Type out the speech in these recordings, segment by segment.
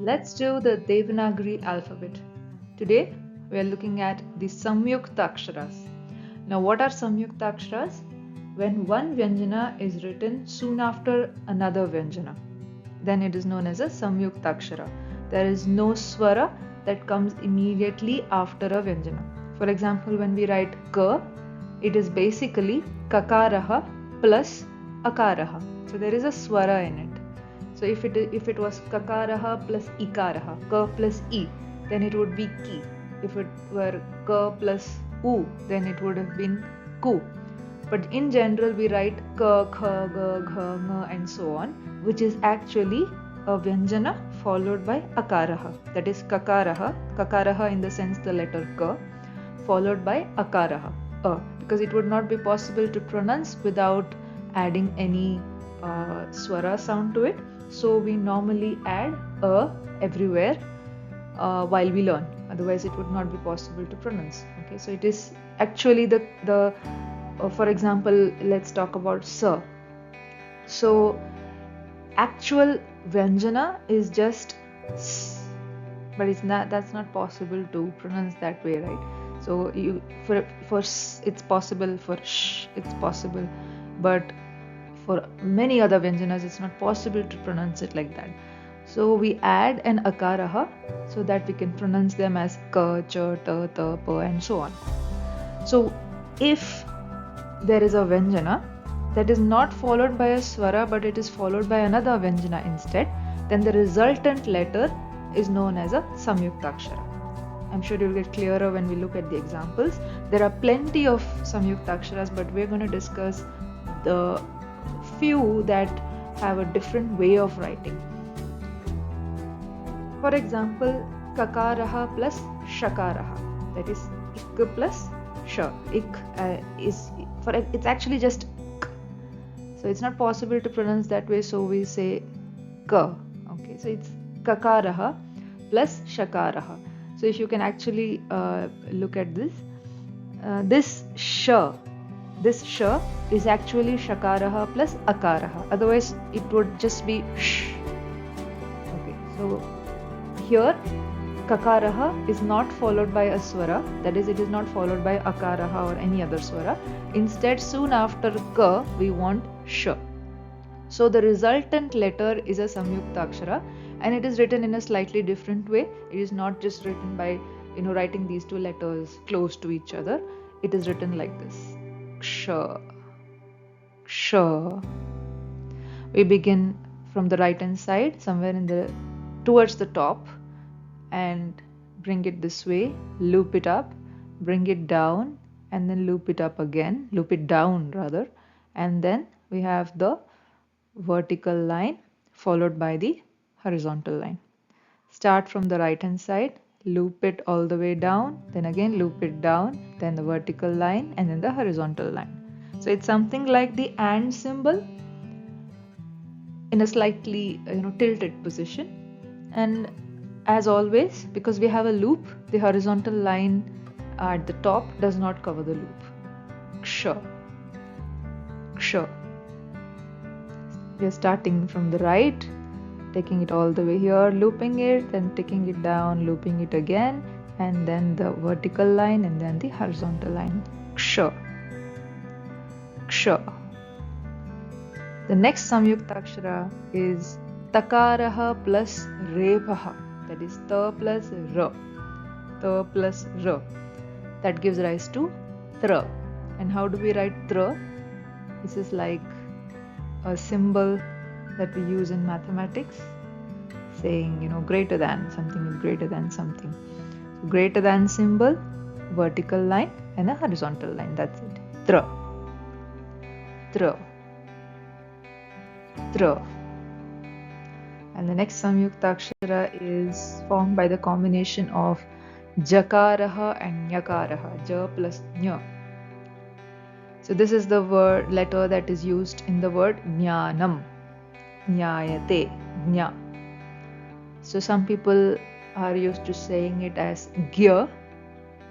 Let's do the Devanagari alphabet. Today we are looking at the Samyukta-aksharas. Now what are Samyukta-aksharas? When one Vyanjana is written soon after another Vyanjana, then it is known as a Samyukta-akshara. There is no swara that comes immediately after a Vyanjana. For example, when we write Ka, it is basically Kakaraha plus Akaraha. So there is a swara in it. So if it was kakaraha plus ikaraha, ka plus e, then it would be ki. If it were ka plus u, then it would have been ku. But in general, we write ka, kha, ga, gha, nga, and so on, which is actually a vyanjana followed by akaraha. That is kakaraha in the sense the letter ka, followed by akaraha, because it would not be possible to pronounce without adding any swara sound to it. So we normally add a everywhere while we learn. Otherwise, it would not be possible to pronounce. Okay, so it is actually the for example, let's talk about sa. So actual vyanjana is just s, but that's not possible to pronounce that way, right? So for s it's possible, for sh it's possible, but for many other vyanjanas it's not possible to pronounce it like that. So we add an akaraha so that we can pronounce them as ka, cha, ta, ta, pa, and so on. So if there is a vyanjana that is not followed by a swara but it is followed by another vyanjana instead, then the resultant letter is known as a Samyukta-akshara. I'm sure you'll get clearer when we look at the examples. There are plenty of Samyukta-aksharas, but we're going to discuss the few that have a different way of writing. For example, kakaraha plus shakaraha, that is ik plus sha. Ik it's actually just k. So it's not possible to pronounce that way, so we say ka. Okay, so it's kakaraha plus shakaraha. So if you can actually look at this, this sha is actually shakaraha plus akaraha. Otherwise, it would just be sh. Okay, so here kakaraha is not followed by a swara. That is, it is not followed by akaraha or any other swara. Instead, soon after ka, we want sh. So the resultant letter is a Samyukta-akshara, and it is written in a slightly different way. It is not just written by writing these two letters close to each other. It is written like this: ksha, ksha. We begin from the right hand side, somewhere towards the top, and bring it this way, loop it up, bring it down, and then loop it up again, loop it down rather, and then we have the vertical line followed by the horizontal line. Start from the right hand side, loop it all the way down, then again loop it down, then the vertical line, and then the horizontal line. So it's something like the and symbol in a slightly tilted position. And as always, because we have a loop, the horizontal line at the top does not cover the loop. Ksha, ksha. We are starting from the right, taking it all the way here, looping it, then taking it down, looping it again, and then the vertical line, and then the horizontal line. Ksha, ksha. The next Samyukta-akshara is takaraha plus repaha, that is ta plus ra, ta plus ra. That gives rise to tra. And how do we write tra? This is like a symbol that we use in mathematics, saying greater than, something is greater than something. So greater than symbol, vertical line, and a horizontal line. That's it. Tra, tra, tra. And the next Samyukta-akshara is formed by the combination of jakaraha and nyakaraha, ja plus nya. So this is the letter that is used in the word jnanam, jnayate, jna. So some people are used to saying it as gya,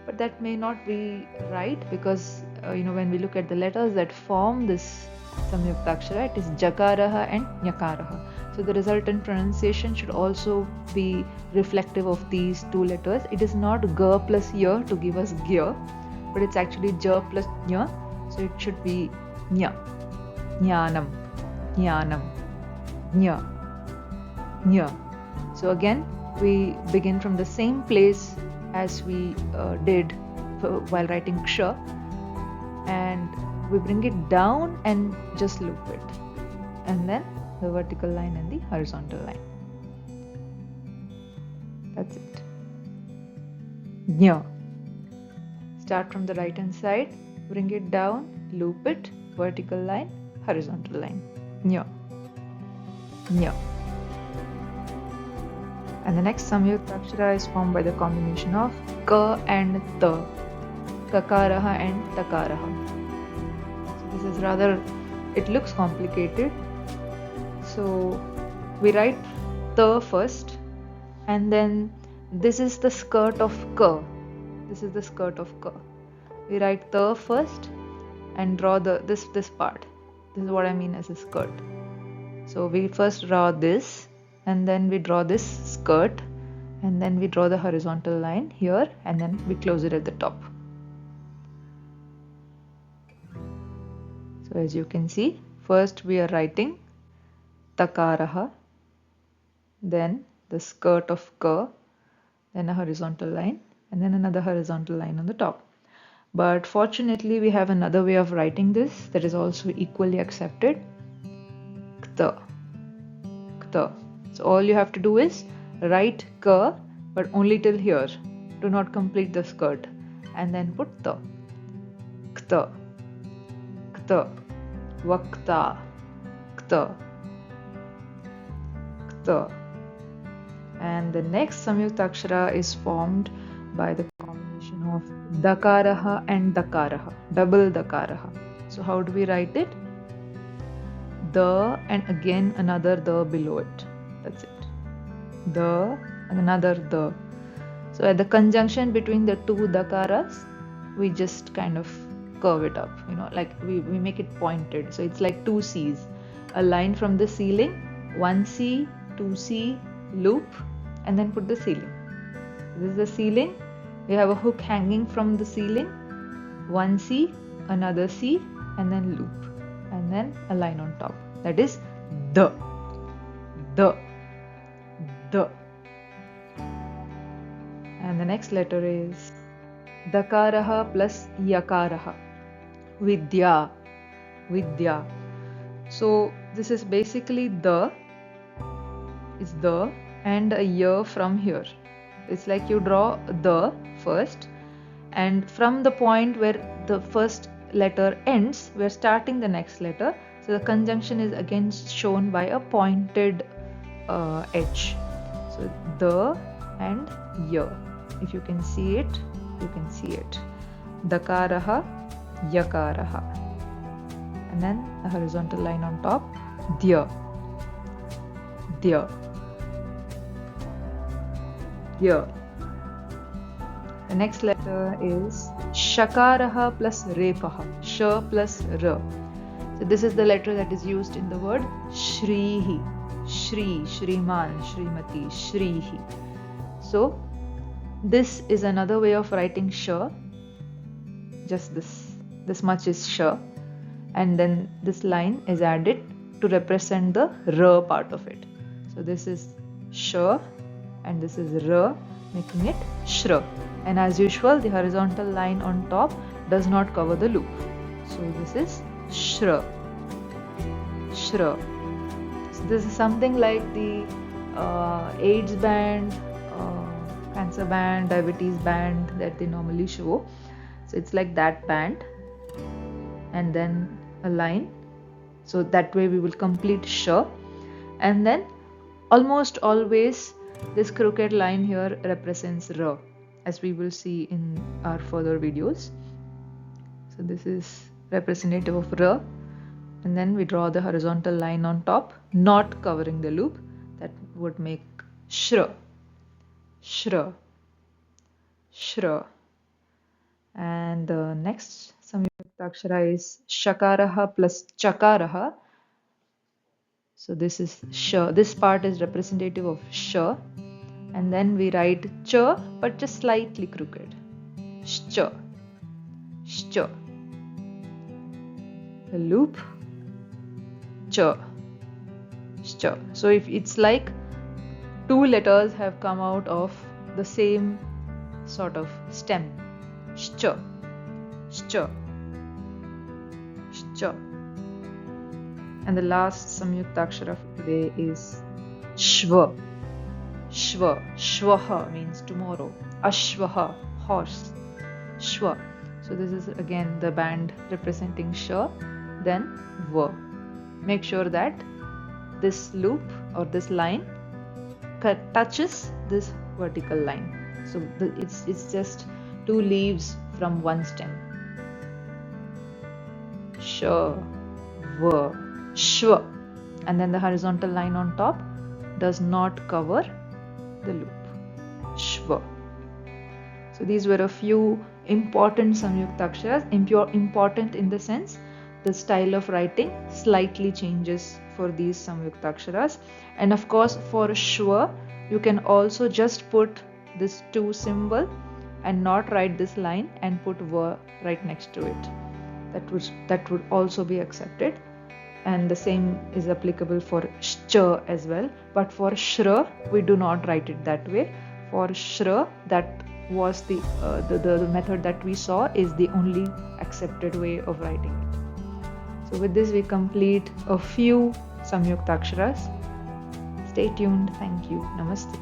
but that may not be right, because when we look at the letters that form this Samyukta-akshara, it is jakaraha and nyakaraha. So the resultant pronunciation should also be reflective of these two letters. It is not g plus y to give us gear, but it's actually j plus nya. So it should be nya, jnanam, jnanam, nya, nya. So again, we begin from the same place as we did while writing ksha, and we bring it down and just loop it, and then the vertical line and the horizontal line. That's it. Nya. Start from the right hand side, bring it down, loop it, vertical line, horizontal line. Nya. Nya. And the next Samyukta-akshara is formed by the combination of ka and ta, kakaraha and takaraha. So this is rather, it looks complicated. So we write ta first, and then this is the skirt of ka. This is the skirt of ka. We write ta first and draw this part. This is what I mean as a skirt. So we first draw this, and then we draw this skirt, and then we draw the horizontal line here, and then we close it at the top. So as you can see, first we are writing takaraha, then the skirt of ka, then a horizontal line, and then another horizontal line on the top. But fortunately, we have another way of writing this that is also equally accepted. Kta. Kta. So all you have to do is write ka, but only till here. Do not complete the skirt, and then put ta. Kta. Kta. Vakta. Kta. Kta. And the next Samyukta-akshara is formed by the combination of dakaraha and dakaraha, double dakaraha. So how do we write it? The and again another the below it. That's it. The and another the. So at the conjunction between the two dakaras, we just kind of curve it up, like we make it pointed. So it's like two C's. A line from the ceiling, one C, two C, loop, and then put the ceiling. This is the ceiling. We have a hook hanging from the ceiling, one C, another C, and then loop, and then a line on top. That is the. And the next letter is dakaraha plus yakaraha. Vidya. So this is basically the and a year from here. It's like you draw the first, and from the point where the first letter ends, we're starting the next letter. So the conjunction is again shown by a pointed edge. So the and ya. If you can see it, you can see it. Dakaraha, yakaraha. And then a horizontal line on top. Dya. The next letter is shakaraha plus repaha, sh plus r. So this is the letter that is used in the word shrihi, shri, shriman, shrimati, shrihi. So this is another way of writing sh. Just this much is sh, and then this line is added to represent the r part of it. So this is sh, and this is r, making it shra. And as usual, the horizontal line on top does not cover the loop. So this is shra. So this is something like the AIDS band, cancer band, diabetes band that they normally show. So it's like that band, and then a line. So that way we will complete sh, and then almost always this crooked line here represents ra, as we will see in our further videos. So this is representative of ra, and then we draw the horizontal line on top, not covering the loop. That would make shra. And the next Samyukta-akshara is shakaraha plus chakaraha. So this is sh. This part is representative of sh. And then we write ch, but just slightly crooked. Sh. Sh. The loop ch. Sh. So if it's like two letters have come out of the same sort of stem. Sh. Sh. Sh. And the last Samyuktakshara for today is Shva. Shva. Shvaha means tomorrow. Ashvaha, horse. Shva. So this is again the band representing Sh, then Va. Make sure that this loop or this line touches this vertical line. So it's just two leaves from one stem. Sh, Va, Shva. And then the horizontal line on top does not cover the loop. Shva. So these were a few important Samyuktaksharas. Important in the sense the style of writing slightly changes for these Samyuktaksharas. And of course for Shva you can also just put this 2 symbol and not write this line and put Va right next to it. That would also be accepted. And the same is applicable for sh as well. But for shra, we do not write it that way. For shra, that was the method that we saw is the only accepted way of writing it. So with this we complete a few Samyuktaksharas. Stay tuned. Thank you. Namaste.